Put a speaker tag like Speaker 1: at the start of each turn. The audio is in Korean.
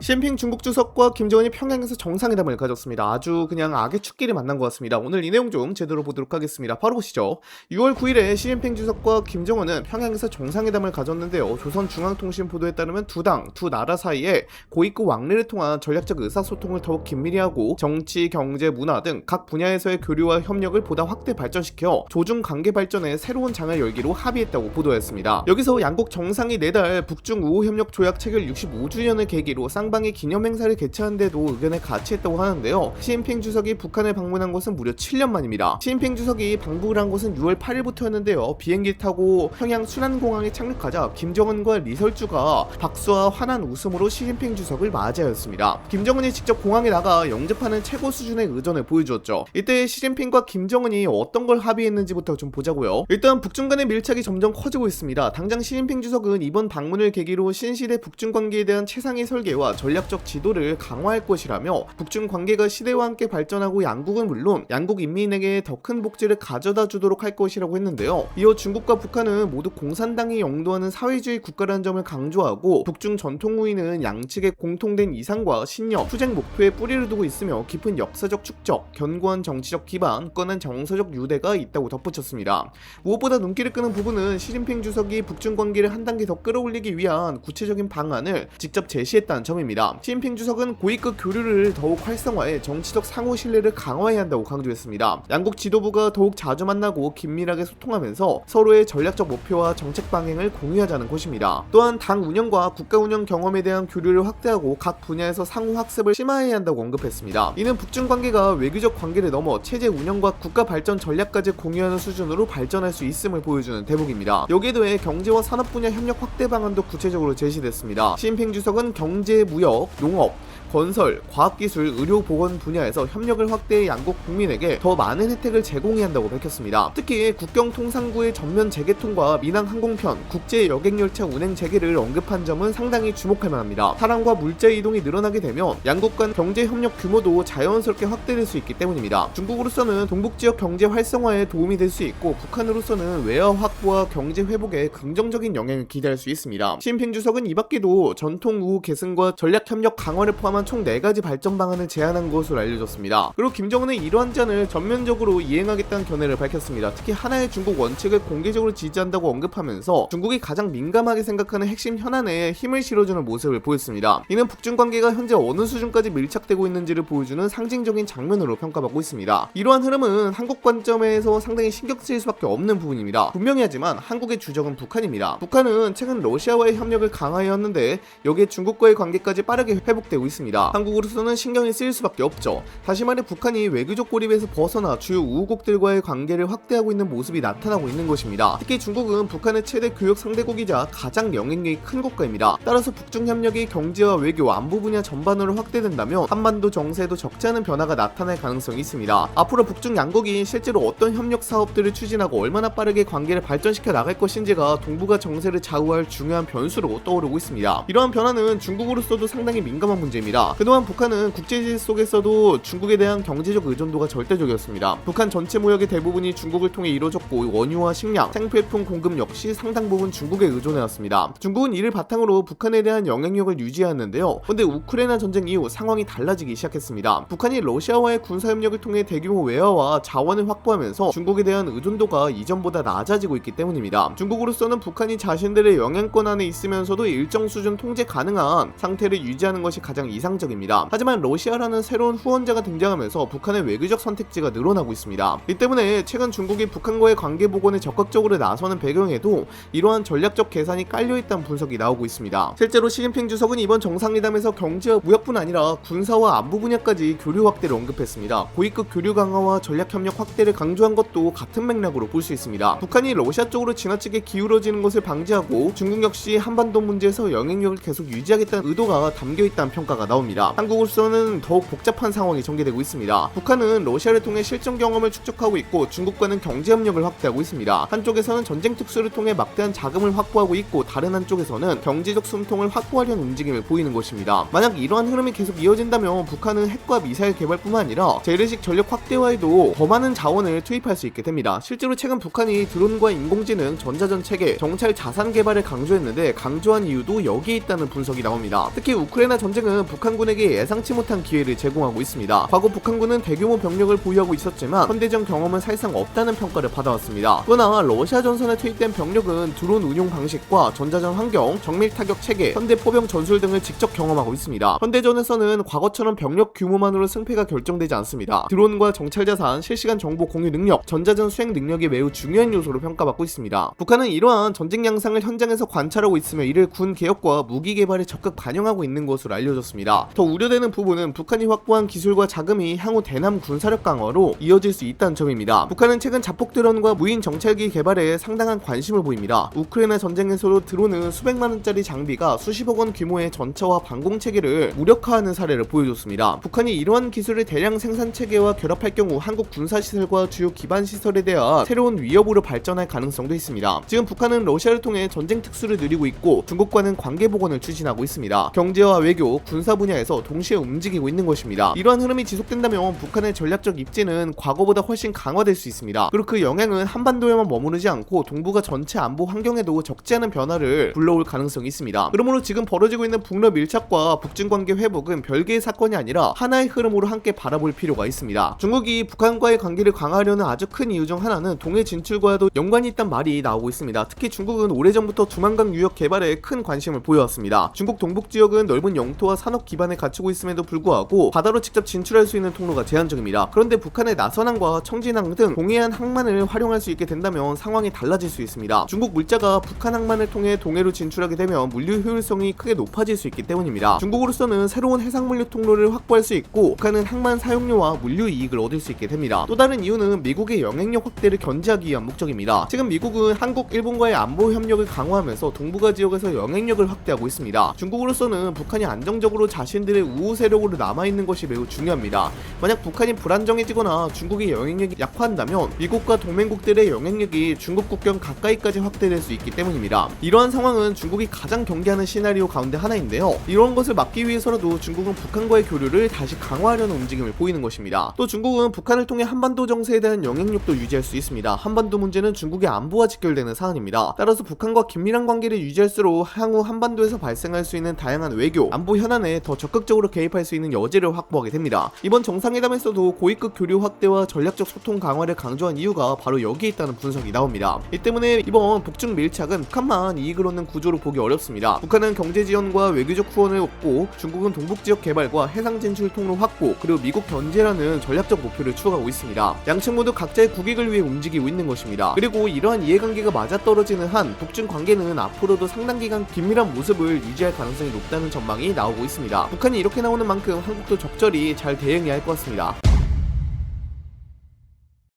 Speaker 1: 시진핑 중국 주석과 김정은이 평양에서 정상회담을 가졌습니다. 아주 그냥 악의 축끼리 만난 것 같습니다. 오늘 이 내용 좀 제대로 보도록 하겠습니다. 바로 보시죠. 6월 9일에 시진핑 주석과 김정은은 평양에서 정상회담을 가졌는데요. 조선중앙통신 보도에 따르면 두 나라 사이에 고위급 왕래를 통한 전략적 의사소통을 더욱 긴밀히 하고 정치, 경제, 문화 등 각 분야에서의 교류와 협력을 보다 확대 발전시켜 조중 관계 발전에 새로운 장을 열기로 합의했다고 보도했습니다. 여기서 양국 정상이 내달 북중 우호협력 조약 체결 65주년을 계기로 쌍방의 기념행사를 개최한 데도 의견에 같이했다고 하는데요. 시진핑 주석이 북한을 방문한 것은 무려 7년 만입니다. 시진핑 주석이 방북을 한 것은 6월 8일부터였는데요. 비행기 타고 평양 순안공항에 착륙하자 김정은과 리설주가 박수와 환한 웃음으로 시진핑 주석을 맞이하였습니다. 김정은이 직접 공항에 나가 영접하는 최고 수준의 의전을 보여주었죠. 이때 시진핑과 김정은이 어떤 걸 합의했는지부터 좀 보자고요. 일단 북중 간의 밀착이 점점 커지고 있습니다. 당장 시진핑 주석은 이번 방문을 계기로 신시대 북중 관계에 대한 최상의 설계와 전략적 지도를 강화할 것이라며 북중 관계가 시대와 함께 발전하고 양국은 물론 양국 인민에게 더 큰 복지를 가져다 주도록 할 것이라고 했는데요. 이어 중국과 북한은 모두 공산당이 영도하는 사회주의 국가라는 점을 강조하고 북중 전통 우위는 양측의 공통된 이상과 신념, 투쟁 목표에 뿌리를 두고 있으며 깊은 역사적 축적, 견고한 정치적 기반, 끈한 정서적 유대가 있다고 덧붙였습니다. 무엇보다 눈길을 끄는 부분은 시진핑 주석이 북중 관계를 한 단계 더 끌어올리기 위한 구체적인 방안을 직접 제시했다는 점입니다. 시진핑 주석은 고위급 교류를 더욱 활성화해 정치적 상호 신뢰를 강화해야 한다고 강조했습니다. 양국 지도부가 더욱 자주 만나고 긴밀하게 소통하면서 서로의 전략적 목표와 정책 방향을 공유하자는 것입니다. 또한 당 운영과 국가 운영 경험에 대한 교류를 확대하고 각 분야에서 상호 학습을 심화해야 한다고 언급했습니다. 이는 북중 관계가 외교적 관계를 넘어 체제 운영과 국가 발전 전략까지 공유하는 수준으로 발전할 수 있음을 보여주는 대목입니다. 여기에 더해 경제와 산업 분야 협력 확대 방안도 구체적으로 제시됐습니다. 시진핑 주석은 경제, 무역, 농업, 건설, 과학기술, 의료보건 분야에서 협력을 확대해 양국 국민에게 더 많은 혜택을 제공해야 한다고 밝혔습니다. 특히 국경통상구의 전면 재개통과 민항 항공편, 국제 여객열차 운행 재개를 언급한 점은 상당히 주목할 만합니다. 사람과 물자 이동이 늘어나게 되면 양국 간 경제 협력 규모도 자연스럽게 확대될 수 있기 때문입니다. 중국으로서는 동북지역 경제 활성화에 도움이 될 수 있고 북한으로서는 외화 확보와 경제 회복에 긍정적인 영향을 기대할 수 있습니다. 시진핑 주석은 이 밖에도 전통 우호 계승과 전략 협력 강화를 포함한 총 4가지 발전 방안을 제안한 것으로 알려졌습니다. 그리고 김정은은 이러한 제안을 전면적으로 이행하겠다는 견해를 밝혔습니다. 특히 하나의 중국 원칙을 공개적으로 지지한다고 언급하면서 중국이 가장 민감하게 생각하는 핵심 현안에 힘을 실어주는 모습을 보였습니다. 이는 북중 관계가 현재 어느 수준까지 밀착되고 있는지를 보여주는 상징적인 장면으로 평가받고 있습니다. 이러한 흐름은 한국 관점에서 상당히 신경 쓰일 수밖에 없는 부분입니다. 분명히 하지만 한국의 주적은 북한입니다. 북한은 최근 러시아와의 협력을 강화해왔는데 여기에 중국과의 관계까지 빠르게 회복되고 있습니다. 한국으로서는 신경이 쓰일 수밖에 없죠. 다시 말해 북한이 외교적 고립에서 벗어나 주요 우호국들과의 관계를 확대하고 있는 모습이 나타나고 있는 것입니다. 특히 중국은 북한의 최대 교역 상대국이자 가장 영향력이 큰 국가입니다. 따라서 북중 협력이 경제와 외교, 안보 분야 전반으로 확대된다면 한반도 정세에도 적지 않은 변화가 나타날 가능성이 있습니다. 앞으로 북중 양국이 실제로 어떤 협력 사업들을 추진하고 얼마나 빠르게 관계를 발전시켜 나갈 것인지가 동북아 정세를 좌우할 중요한 변수로 떠오르고 있습니다. 이러한 변화는 중국으로서도 상당히 민감한 문제입니다. 그동안 북한은 국제질 속에서도 중국에 대한 경제적 의존도가 절대적이었습니다. 북한 전체 무역의 대부분이 중국을 통해 이루어졌고 원유와 식량, 생필품 공급 역시 상당 부분 중국에 의존해왔습니다. 중국은 이를 바탕으로 북한에 대한 영향력을 유지하였는데요. 그런데 우크라이나 전쟁 이후 상황이 달라지기 시작했습니다. 북한이 러시아와의 군사협력을 통해 대규모 외화와 자원을 확보하면서 중국에 대한 의존도가 이전보다 낮아지고 있기 때문입니다. 중국으로서는 북한이 자신들의 영향권 안에 있으면서도 일정 수준 통제 가능한 상태를 유지하는 것이 가장 이상적입니다. 하지만 러시아라는 새로운 후원자가 등장하면서 북한의 외교적 선택지가 늘어나고 있습니다. 이 때문에 최근 중국이 북한과의 관계 복원에 적극적으로 나서는 배경에도 이러한 전략적 계산이 깔려있다는 분석이 나오고 있습니다. 실제로 시진핑 주석은 이번 정상회담에서 경제와 무역뿐 아니라 군사와 안보 분야까지 교류 확대를 언급했습니다. 고위급 교류 강화와 전략 협력 확대를 강조한 것도 같은 맥락으로 볼 수 있습니다. 북한이 러시아 쪽으로 지나치게 기울어지는 것을 방지하고 중국 역시 한반도 문제에서 영향력을 계속 유지하겠다는 의도가 담겨있다는 평가가 나옵니다. 한국으로서는 더욱 복잡한 상황이 전개되고 있습니다. 북한은 러시아를 통해 실전 경험을 축적하고 있고 중국과는 경제 협력을 확대하고 있습니다. 한쪽에서는 전쟁 특수를 통해 막대한 자금을 확보하고 있고 다른 한쪽에서는 경제적 숨통을 확보하려는 움직임을 보이는 것입니다. 만약 이러한 흐름이 계속 이어진다면 북한은 핵과 미사일 개발뿐만 아니라 재래식 전력 확대화에도 더 많은 자원을 투입할 수 있게 됩니다. 실제로 최근 북한이 드론과 인공지능, 전자전 체계, 정찰 자산 개발을 강조했는데 강조한 이유도 여기에 있다는 분석이 나옵니다. 특히 우크라이나 전쟁은 북한군에게 예상치 못한 기회를 제공하고 있습니다. 과거 북한군은 대규모 병력을 보유하고 있었지만 현대전 경험은 사실상 없다는 평가를 받아왔습니다. 또나 러시아 전선에 투입된 병력은 드론 운용 방식과 전자전 환경, 정밀 타격 체계, 현대 포병 전술 등을 직접 경험하고 있습니다. 현대전에서는 과거처럼 병력 규모만으로 승패가 결정되지 않습니다. 드론과 정찰 자산, 실시간 정보 공유 능력, 전자전 수행 능력이 매우 중요한 요소로 평가받고 있습니다. 북한은 이러한 전쟁 양상을 현장에서 관찰하고 있으며 이를 군 개혁과 무기 개발에 적극 반영하고 있는 것으로 알려졌습니다. 더 우려되는 부분은 북한이 확보한 기술과 자금이 향후 대남 군사력 강화로 이어질 수 있다는 점입니다. 북한은 최근 자폭 드론과 무인 정찰기 개발에 상당한 관심을 보입니다. 우크라이나 전쟁에서도 드론은 수백만 원짜리 장비가 수십억 원 규모의 전차와 방공 체계를 무력화하는 사례를 보여줬습니다. 북한이 이러한 기술을 대량 생산 체계와 결합할 경우 한국 군사 시설과 주요 기반 시설에 대한 새로운 위협으로 발전할 가능성도 있습니다. 지금 북한은 러시아를 통해 전쟁 특수를 누리고 있고 중국과는 관계 복원을 추진하고 있습니다. 경제와 외교, 군사 분야에서 동시에 움직이고 있는 것입니다. 이러한 흐름이 지속된다면 북한의 전략적 입지는 과거보다 훨씬 강화될 수 있습니다. 그리고 그 영향은 한반도에만 머무르지 않고 동북아 전체 안보 환경에도 적지 않은 변화를 불러올 가능성이 있습니다. 그러므로 지금 벌어지고 있는 북러 밀착과 북중 관계 회복은 별개의 사건이 아니라 하나의 흐름으로 함께 바라볼 필요가 있습니다. 중국이 북한과의 관계를 강화하려는 아주 큰 이유 중 하나는 동해 진출과도 연관이 있다는 말이 나오고 있습니다. 특히 중국은 오래전부터 두만강 유역 개발에 큰 관심을 보여왔습니다. 중국 동북 지역은 넓은 영토와 산업 기반을 갖추고 있음에도 불구하고 바다로 직접 진출할 수 있는 통로가 제한적입니다. 그런데 북한의 나선항과 청진항 등 동해안 항만을 활용할 수 있게 된다면 상황이 달라질 수 있습니다. 중국 물자가 북한 항만을 통해 동해로 진출하게 되면 물류 효율성이 크게 높아질 수 있기 때문입니다. 중국으로서는 새로운 해상물류 통로를 확보할 수 있고 북한은 항만 사용료와 물류 이익을 얻을 수 있게 됩니다. 또 다른 이유는 미국의 영향력 확대를 견제하기 위한 목적입니다. 지금 미국은 한국, 일본과의 안보 협력을 강화하면서 동북아 지역에서 영향력을 확대하고 있습니다. 중국으로서는 북한이 안정적으로 자신들의 우호 세력으로 남아있는 것이 매우 중요합니다. 만약 북한이 불안정해지거나 중국의 영향력이 약화한다면 미국과 동맹국들의 영향력이 중국 국경 가까이까지 확대될 수 있기 때문입니다. 이러한 상황은 중국이 가장 경계하는 시나리오 가운데 하나인데요. 이런 것을 막기 위해서라도 중국은 북한과의 교류를 다시 강화하려는 움직임을 보이는 것입니다. 또 중국은 북한을 통해 한반도 정세에 대한 영향력도 유지할 수 있습니다. 한반도 문제는 중국의 안보와 직결되는 사안입니다. 따라서 북한과 긴밀한 관계를 유지할수록 향후 한반도에서 발생할 수 있는 다양한 외교, 안보 현안에 더 적극적으로 개입할 수 있는 여지를 확보하게 됩니다. 이번 정상회담에서도 고위급 교류 확대와 전략적 소통 강화를 강조한 이유가 바로 여기에 있다는 분석이 나옵니다. 이 때문에 이번 북중 밀착은 북한만 이익을 얻는 구조로 보기 어렵습니다. 북한은 경제 지원과 외교적 후원을 얻고 중국은 동북 지역 개발과 해상 진출 통로 확보 그리고 미국 견제라는 전략적 목표를 추구하고 있습니다. 양측 모두 각자의 국익을 위해 움직이고 있는 것입니다. 그리고 이러한 이해관계가 맞아떨어지는 한 북중 관계는 앞으로도 상당 기간 긴밀한 모습을 유지할 가능성이 높다는 전망이 나오고 있습니다. 북한이 이렇게 나오는 만큼 한국도 적절히 잘 대응해야 할 것 같습니다.